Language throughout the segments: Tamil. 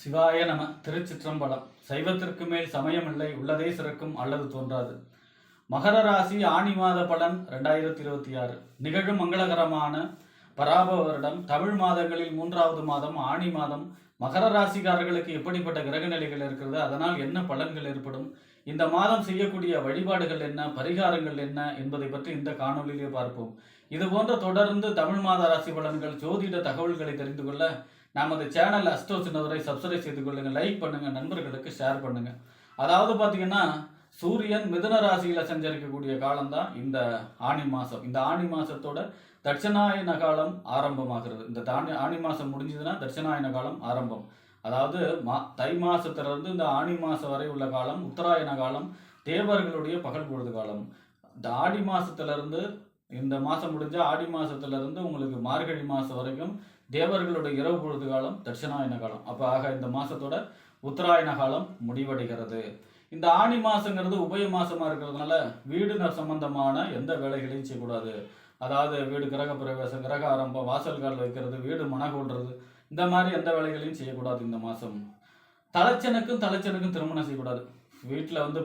சிவாய நம. திருச்சிற்றம்பலம். சைவத்திற்கு மேல் சமயமில்லை, உள்ளதே சிறக்கும் அல்லது தோன்றாது. மகர ராசி ஆணி மாத பலன் 2026. நிகழும் மங்களகரமான பராப வருடம் தமிழ் மாதங்களில் 3வது மாதம் ஆணி மாதம். மகர ராசிக்காரர்களுக்கு எப்படிப்பட்ட கிரக நிலைகள் இருக்கிறது, அதனால் என்ன பலன்கள் ஏற்படும், இந்த மாதம் செய்யக்கூடிய வழிபாடுகள் என்ன, பரிகாரங்கள் என்ன என்பதை பற்றி இந்த காணொலியிலே பார்ப்போம். இது போன்ற தொடர்ந்து தமிழ் மாத ராசி பலன்கள், ஜோதிட தகவல்களை தெரிந்து கொள்ள நமது சேனல் அஸ்ட்ரோ சின்னவரை சப்ஸ்கிரைப் செய்து கொள்ளுங்க, லைக் பண்ணுங்க, நண்பர்களுக்கு ஷேர் பண்ணுங்க. அதாவது பார்த்தீங்கன்னா, சூரியன் மிதுன ராசியில சஞ்சரிக்கக்கூடிய காலம்தான் இந்த ஆணி மாசம். இந்த ஆணி மாசத்தோட தட்சிணாயன காலம் ஆரம்பமாகிறது. இந்த ஆணி மாசம் முடிஞ்சதுன்னா தட்சிணாயன காலம் ஆரம்பம். அதாவது தை மாசத்திலிருந்து இந்த ஆணி மாசம் வரை உள்ள காலம் உத்தராயண காலம், தேவர்களுடைய பகல் பொழுது காலம். இந்த ஆடி மாசத்திலிருந்து இந்த மாசம் முடிஞ்ச ஆடி மாசத்திலிருந்து உங்களுக்கு மார்கழி மாசம் வரைக்கும் தேவர்களுடைய இரவு பொழுது காலம் தட்சிணாயன காலம். அப்போ ஆக இந்த மாசத்தோட உத்தராயண காலம் முடிவடைகிறது. இந்த ஆணி மாசங்கிறது உபய மாசமா இருக்கிறதுனால வீடு சம்பந்தமான எந்த வேலைகளையும் செய்யக்கூடாது. அதாவது வீடு கிரக பிரவேசம், கிரக ஆரம்பம், வாசல் கால் வைக்கிறது, வீடு மனகொள்றது, இந்த மாதிரி எந்த வேலைகளையும் செய்யக்கூடாது. இந்த மாதம் தலைச்சனுக்கும் திருமணம் செய்யக்கூடாது. வீட்டில் வந்து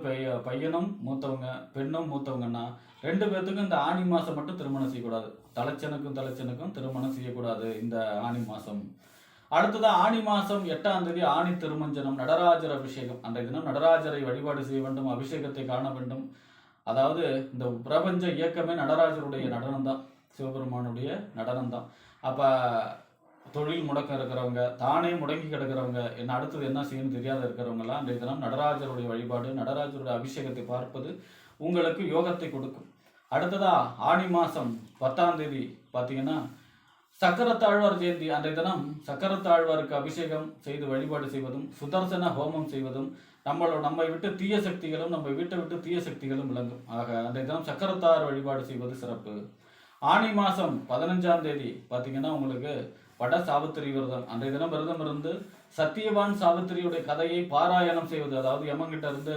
பையனும் மூத்தவங்க, பெண்ணும் மூத்தவங்கன்னா 2 பேர்த்துக்கும் இந்த ஆணி மாதம் மட்டும் திருமணம் செய்யக்கூடாது. தலைச்சனுக்கும் திருமணம் செய்யக்கூடாது இந்த ஆணி மாதம். அடுத்ததான் ஆணி மாதம் 8ஆம் தேதி ஆணி திருமஞ்சனம், நடராஜர் அபிஷேகம். அன்றைய தினம் நடராஜரை வழிபாடு செய்ய வேண்டும், அபிஷேகத்தை காண வேண்டும். அதாவது இந்த பிரபஞ்ச இயக்கமே நடராஜருடைய நடனம் தான், சிவபெருமானுடைய நடனம் தான். அப்போ தொழில் முடக்கம் இருக்கிறவங்க, தானே முடங்கி கிடக்கிறவங்க, என்ன அடுத்தது என்ன செய்யணும் தெரியாத இருக்கிறவங்கலாம் அன்றைய தினம் நடராஜருடைய வழிபாடு, நடராஜருடைய அபிஷேகத்தை பார்ப்பது உங்களுக்கு யோகத்தை கொடுக்கும். அடுத்ததா ஆணி மாதம் 10ஆம் தேதி பார்த்தீங்கன்னா சக்கரத்தாழ்வார் ஜெயந்தி. அன்றைய தினம் சக்கரத்தாழ்வாருக்கு அபிஷேகம் செய்து வழிபாடு செய்வதும், சுதர்சன ஹோமம் செய்வதும், நம்மை விட்டு தீய சக்திகளும் நம்ம வீட்டை விட்டு தீய சக்திகளும் விளங்கும். ஆக அன்றைய தினம் சக்கரத்தார் வழிபாடு செய்வது சிறப்பு. ஆணி மாதம் 15ஆம் தேதி பார்த்தீங்கன்னா உங்களுக்கு வட சாவித்திரி விரதம். அன்றைய தினம் விரதம் இருந்து சத்தியவான் சாவித்திரியுடைய கதையை பாராயணம் செய்வது. அதாவது யமங்கிட்ட இருந்து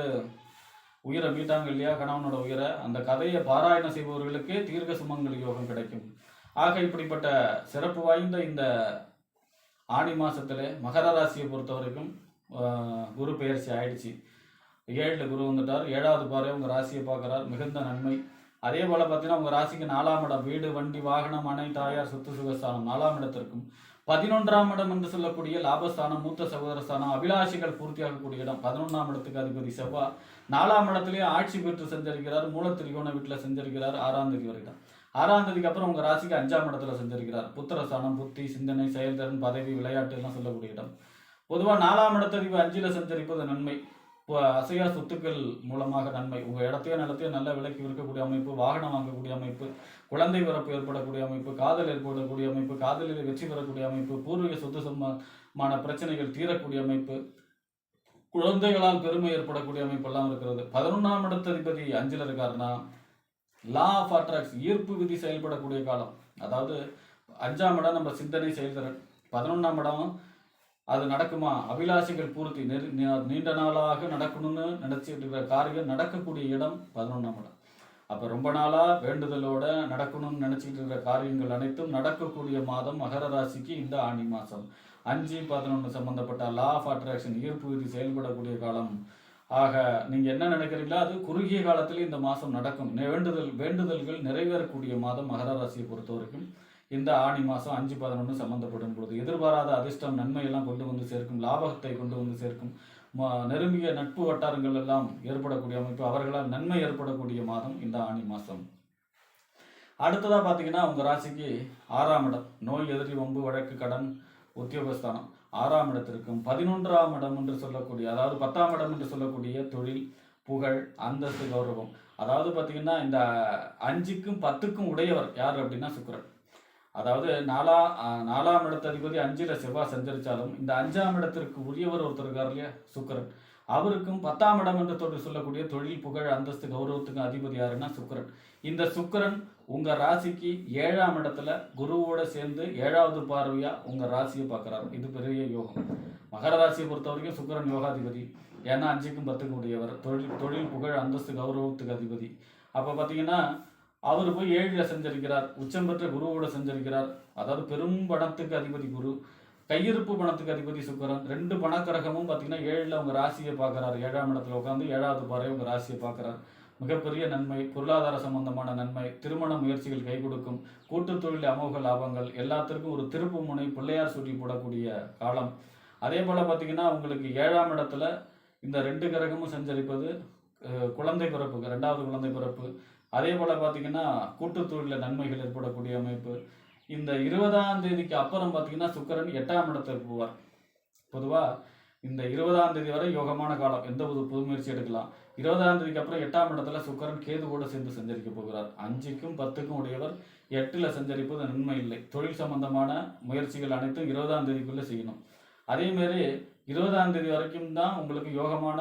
உயிரை மீட்டாங்க இல்லையா, கணவனோட உயிரை, அந்த கதையை பாராயணம் செய்பவர்களுக்கே தீர்க்க சுமங்கல் யோகம் கிடைக்கும். ஆக இப்படிப்பட்ட சிறப்பு வாய்ந்த இந்த ஆணி மாசத்துல மகர ராசியை பொறுத்த வரைக்கும் குரு பெயர்ச்சி ஆயிடுச்சு. 7ல் குரு வந்துட்டார், 7வது பாரு உங்க ராசியை பார்க்கிறார், மிகுந்த நன்மை. அதே போல பார்த்தீங்கன்னா உங்க ராசிக்கு 4ஆம் இடம், வீடு வண்டி வாகனம் அணை தாயார் சொத்து சுகஸ்தானம் 4ஆம் இடத்திற்கும் 11ஆம் இடம் என்று சொல்லக்கூடிய லாபஸ்தானம், மூத்த சகோதரஸ்தானம், அபிலாஷிகள் பூர்த்தியாகக்கூடிய இடம், 11ஆம் இடத்துக்கு அதிபதி செவ்வாய் 4ஆம் இடத்திலேயே ஆட்சி பெற்று சஞ்சரிக்கிறார். மூலத்திரிகோண வீட்டில் சஞ்சரிக்கிறார் 6ஆம் தேதி வரைக்கும். 6ஆம் தேதிக்கு அப்புறம் உங்க ராசிக்கு 5ஆம் இடத்துல சஞ்சரிக்கிறார். புத்திரஸ்தானம், புத்தி, சிந்தனை, செயல்திறன், பதவி, விளையாட்டு எல்லாம் சொல்லக்கூடிய இடம். பொதுவாக 4ஆம் இடத்ததிபதி 5ல் சஞ்சரிப்பது நன்மை. அசையா சொத்துக்கள் மூலமாக நன்மை. உங்கள் இடத்தையோ நிலத்தையோ நல்ல விலைக்கு விற்கக்கூடிய அமைப்பு, வாகனம் வாங்கக்கூடிய அமைப்பு, குழந்தை பிறப்பு ஏற்படக்கூடிய அமைப்பு, காதல் ஏற்படக்கூடிய அமைப்பு, காதலில் வெற்றி பெறக்கூடிய அமைப்பு, பூர்வீக சொத்து சம்பந்தமான பிரச்சனைகள் தீரக்கூடிய அமைப்பு, குழந்தைகளால் பெருமை ஏற்படக்கூடிய அமைப்பெல்லாம் இருக்கிறது. 11ஆம் இடத்ததிபதி 5ல் இருக்காருன்னா லா ஆஃப் அட்ராக்ஷன், ஈர்ப்பு விதி செயல்படக்கூடிய காலம். அதாவது 5ஆம் இடம் நம்ம சிந்தனை, செயல்திறன், 11ஆம் இடம் அது நடக்குமா, அபிலாஷைகள் பூர்த்தி, நீண்ட நாளாக நடக்கணும்னு நினைச்சிட்டு இருக்கிற காரியம் நடக்கக்கூடிய இடம் 11ஆம் இடம். அப்போ ரொம்ப நாளாக வேண்டுதலோட நடக்கணும்னு நினச்சிக்கிட்டு இருக்கிற காரியங்கள் அனைத்தும் நடக்கக்கூடிய மாதம் மகர ராசிக்கு இந்த ஆணி மாதம். 5-11 சம்பந்தப்பட்ட லா ஆஃப் அட்ராக்ஷன், ஈர்ப்பு விதி செயல்படக்கூடிய காலம். ஆக நீங்கள் என்ன நினைக்கிறீங்களோ அது குறுகிய காலத்தில் இந்த மாதம் நடக்கும். வேண்டுதல்கள் நிறைவேறக்கூடிய மாதம் மகர ராசியை பொறுத்த வரைக்கும் இந்த ஆணி மாதம் 5-11 சம்பந்தப்படும் பொழுது எதிர்பாராத அதிர்ஷ்டம், நன்மையெல்லாம் கொண்டு வந்து சேர்க்கும், லாபத்தை கொண்டு வந்து சேர்க்கும், நெருங்கிய நட்பு வட்டாரங்கள் எல்லாம் ஏற்படக்கூடிய அமைப்பு, அவர்களால் நன்மை ஏற்படக்கூடிய மாதம் இந்த ஆணி மாதம். அடுத்ததாக பார்த்தீங்கன்னா உங்கள் ராசிக்கு 6ஆம் இடம், நோய், எதிரி, வம்பு, வழக்கு, கடன், உத்தியோகஸ்தானம் 6ஆம் இடத்திற்கும் 11ஆம் இடம் என்று சொல்லக்கூடிய, அதாவது 10ஆம் இடம் என்று சொல்லக்கூடிய தொழில், புகழ், அந்தஸ்து, கௌரவம். அதாவது பார்த்தீங்கன்னா இந்த 5க்கும் 10க்கும் உடையவர் யார் அப்படின்னா சுக்கிரன். அதாவது 4ஆம் இடத்ததிபதி 5ல் செவ்வாய் சஞ்சரித்தாலும் இந்த 5ஆம் இடத்திற்கு உரியவர் ஒருத்தர் இருக்கார் இல்லையா, சுக்கிரன். அவருக்கும் 10ஆம் இடம் என்று சொல்லக்கூடிய தொழில், புகழ், அந்தஸ்து, கௌரவத்துக்கு அதிபதி யாருன்னா சுக்கிரன். இந்த சுக்கிரன் உங்க ராசிக்கு 7ஆம் இடத்துல குருவோட சேர்ந்து 7வது பார்வையா உங்க ராசியை பார்க்கிறார். இது பெரிய யோகம். மகர ராசியை பொறுத்த வரைக்கும் சுக்கிரன் யோகாதிபதி. ஏன்னா 5க்கும் 10க்கும் உடையவர், தொழில், புகழ், அந்தஸ்து, கௌரவத்துக்கு அதிபதி. அப்போ பார்த்தீங்கன்னா அவர் போய் 7ல் சஞ்சரிக்கிறார், உச்சம் பெற்ற குருவோட சஞ்சரிக்கிறார். அதாவது பெரும் பணத்துக்கு அதிபதி குரு, கையிருப்பு பணத்துக்கு அதிபதி சுக்கிரன். 2 பணக்கிரகமும் பார்த்தீங்கன்னா 7ல் உங்கள் ராசியை பார்க்குறாரு. 7ஆம் இடத்துல உட்காந்து 7வது பார்வை உங்கள் ராசியை பார்க்குறாரு. மிகப்பெரிய நன்மை, பொருளாதார சம்பந்தமான நன்மை, திருமண முயற்சிகள் கை கொடுக்கும், கூட்டு தொழில் அமோக லாபங்கள், எல்லாத்திற்கும் ஒரு திருப்பு முனை, பிள்ளையார் சொல்லி போடக்கூடிய காலம். அதே போல் பார்த்தீங்கன்னா உங்களுக்கு 7ஆம் இடத்துல இந்த 2 கிரகமும் சஞ்சரிப்பது குழந்தை பிறப்புக்கு, 2வது குழந்தை பிறப்பு. அதே போல் பார்த்தீங்கன்னா கூட்டு தொழிலில் நன்மைகள் ஏற்படக்கூடிய அமைப்பு. இந்த 20ஆம் தேதிக்கு அப்புறம் பார்த்தீங்கன்னா சுக்கிரன் 8ஆம் இடத்துக்கு போவார். பொதுவாக இந்த 20ஆம் தேதி வரை யோகமான காலம், எந்த புது முயற்சி எடுக்கலாம். 20ஆம் தேதிக்கு அப்புறம் 8ஆம் இடத்துல சுக்கிரன் கேதுவோடு சேர்ந்து சஞ்சரிக்க போகிறார். 5க்கும் 10க்கும் உடையவர் 8ல் சஞ்சரிப்பது நன்மை இல்லை. தொழில் சம்பந்தமான முயற்சிகள் அனைத்தும் 20ஆம் தேதிக்குள்ளே செய்யணும். அதேமாரி 20ஆம் தேதி வரைக்கும் தான் உங்களுக்கு யோகமான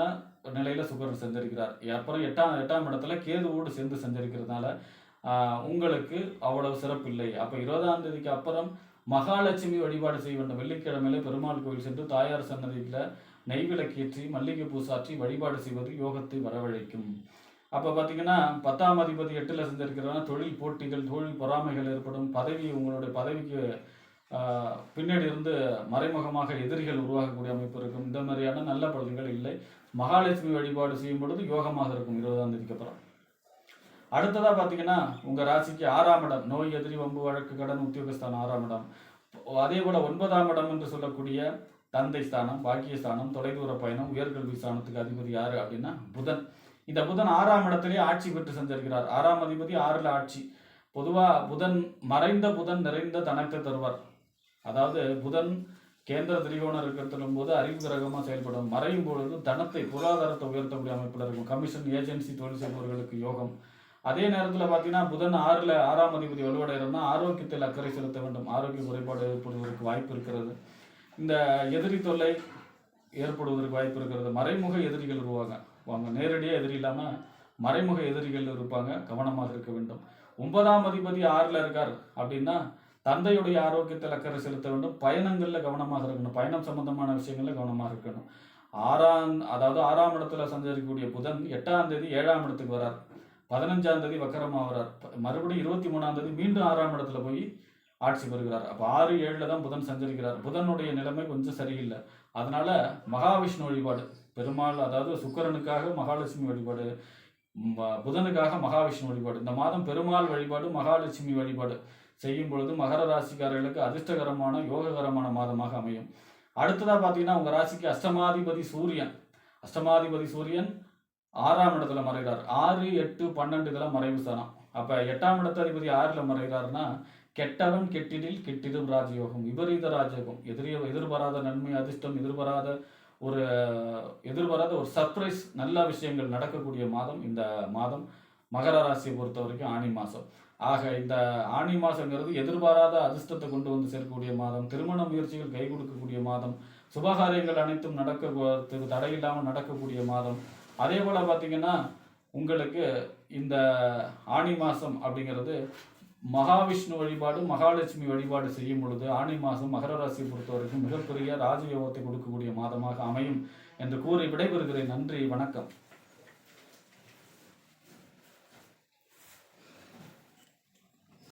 நிலையில் சுக்கிரன் சஞ்சரிக்கிறார். அப்புறம் 8ஆம் இடத்துல கேதுவோடு சேர்ந்து சஞ்சரிக்கிறதுனால உங்களுக்கு அவ்வளவு சிறப்பு இல்லை. அப்போ 20ஆம் தேதிக்கு அப்புறம் மகாலட்சுமி வழிபாடு செய்ய வேண்டும். வெள்ளிக்கிழமையில பெருமாள் கோவில் சென்று தாயார் சன்னதியில் நெய் விளக்கேற்றி மல்லிகை பூசாற்றி வழிபாடு செய்வது யோகத்தை வரவழைக்கும். அப்போ பார்த்தீங்கன்னா 10ஆம் அதிபதி 8ல் சஞ்சரிக்கிறதுனா தொழில் போட்டிகள், தொழில் பொறாமைகள் ஏற்படும். உங்களுடைய பதவிக்கு பின்னாடி இருந்து மறைமுகமாக எதிரிகள் உருவாகக்கூடிய அமைப்பு இருக்கும். இந்த மாதிரியான நல்ல பலன்கள் இல்லை. மகாலட்சுமி வழிபாடு செய்யும் பொழுது யோகமாக இருக்கும் 20ஆம் தேதிக்கு அப்புறம். அடுத்ததாக பார்த்தீங்கன்னா உங்கள் ராசிக்கு 6ஆம் இடம், நோய், எதிரி, வம்பு, வழக்கு, கடன், உத்தியோகஸ்தானம் 6ஆம் இடம். அதே போல் 9ஆம் இடம் என்று சொல்லக்கூடிய தந்தை ஸ்தானம், பாக்கியஸ்தானம், தொலைதூர பயணம், உயர்கல்வி ஸ்தானத்துக்கு அதிபதி யார் அப்படின்னா புதன். இந்த புதன் 6ஆம் இடத்திலே ஆட்சி பெற்று சஞ்சரிக்கிறார். 6ஆம் அதிபதி 6ல் ஆட்சி. பொதுவாக மறைந்த புதன் நிறைந்த தனத்தை தருவார். அதாவது புதன் கேந்திர திரிகோணம் இருக்கிறதும் போது அறிவு கிரகமாக செயல்படும். மறையும் பொழுது தனத்தை, பொருளாதாரத்தை உயர்த்தக்கூடிய அமைப்பில் இருக்கும். கமிஷன், ஏஜென்சி தொழில் செய்பவர்களுக்கு யோகம். அதே நேரத்தில் பார்த்தீங்கன்னா புதன் 6ஆம் அதிபதி வலுவடைகிறதுனா ஆரோக்கியத்தில் அக்கறை செலுத்த வேண்டும். ஆரோக்கிய குறைபாடு ஏற்படுவதற்கு வாய்ப்பு இருக்கிறது. இந்த எதிரி தொல்லை ஏற்படுவதற்கு வாய்ப்பு இருக்கிறது. மறைமுக எதிரிகள் உருவாங்க. நேரடியாக எதிரி இல்லாமல் மறைமுக எதிரிகள் இருப்பாங்க. கவனமாக இருக்க வேண்டும். 9ஆம் அதிபதி 6ல் இருக்கார் அப்படின்னா தந்தையுடைய ஆரோக்கியத்தில் அக்கறை செலுத்த வேண்டும். பயணங்களில் கவனமாக இருக்கணும். பயணம் சம்பந்தமான விஷயங்களில் கவனமாக இருக்கணும். 6ஆம் இடத்துல சஞ்சரிக்கக்கூடிய புதன் 8ஆம் தேதி 7ஆம் இடத்துக்கு வரார். 15ஆம் தேதி வக்கரமாக வரார். மறுபடியும் 23ஆம் தேதி மீண்டும் 6ஆம் இடத்துல போய் ஆட்சி பெறுகிறார். அப்போ 6, 7ல் தான் புதன் சஞ்சரிக்கிறார். புதனுடைய நிலைமை கொஞ்சம் சரியில்லை. அதனால மகாவிஷ்ணு வழிபாடு, பெருமாள், அதாவது சுக்கிரனுக்காக மகாலட்சுமி வழிபாடு, புதனுக்காக மகாவிஷ்ணு வழிபாடு, இந்த மாதம் பெருமாள் வழிபாடு, மகாலட்சுமி வழிபாடு செய்யும் பொழுது மகர ராசிக்காரர்களுக்கு அதிர்ஷ்டகரமான யோககரமான மாதமாக அமையும். அடுத்ததாக பார்த்தீங்கன்னா உங்கள் ராசிக்கு அஷ்டமாதிபதி சூரியன் 6ஆம் இடத்துல மறைகிறார். 6, 8, 12 இதெல்லாம் மறைவு ஸ்தானம். அப்போ 8ஆம் இடத்த அதிபதி 6ல் மறைகிறாருன்னா கெட்டவன் கெட்டிடில் கெட்டிடும் ராஜயோகம், விபரீத ராஜயோகம், எதிர்பாராத நன்மை, அதிர்ஷ்டம், எதிர்பாராத ஒரு சர்ப்ரைஸ், நல்ல விஷயங்கள் நடக்கக்கூடிய மாதம் இந்த மாதம். மகர ராசியை பொறுத்த வரைக்கும் ஆனி மாதம். ஆக இந்த ஆனி மாதங்கிறது எதிர்பாராத அதிர்ஷ்டத்தை கொண்டு வந்து சேர்க்கக்கூடிய மாதம். திருமண முயற்சிகள் கை கொடுக்கக்கூடிய மாதம். சுபகாரியங்கள் அனைத்தும் தடையில்லாமல் நடக்கக்கூடிய மாதம். அதே போல் பார்த்தீங்கன்னா உங்களுக்கு இந்த ஆனி மாதம் அப்படிங்கிறது மகாவிஷ்ணு வழிபாடு, மகாலட்சுமி வழிபாடு செய்யும் பொழுது ஆனி மாதம் மகர ராசியை பொறுத்த வரைக்கும் மிகப்பெரிய ராஜயோகத்தை கொடுக்கக்கூடிய மாதமாக அமையும் என்று கூறி விடைபெறுகிறேன். நன்றி, வணக்கம்.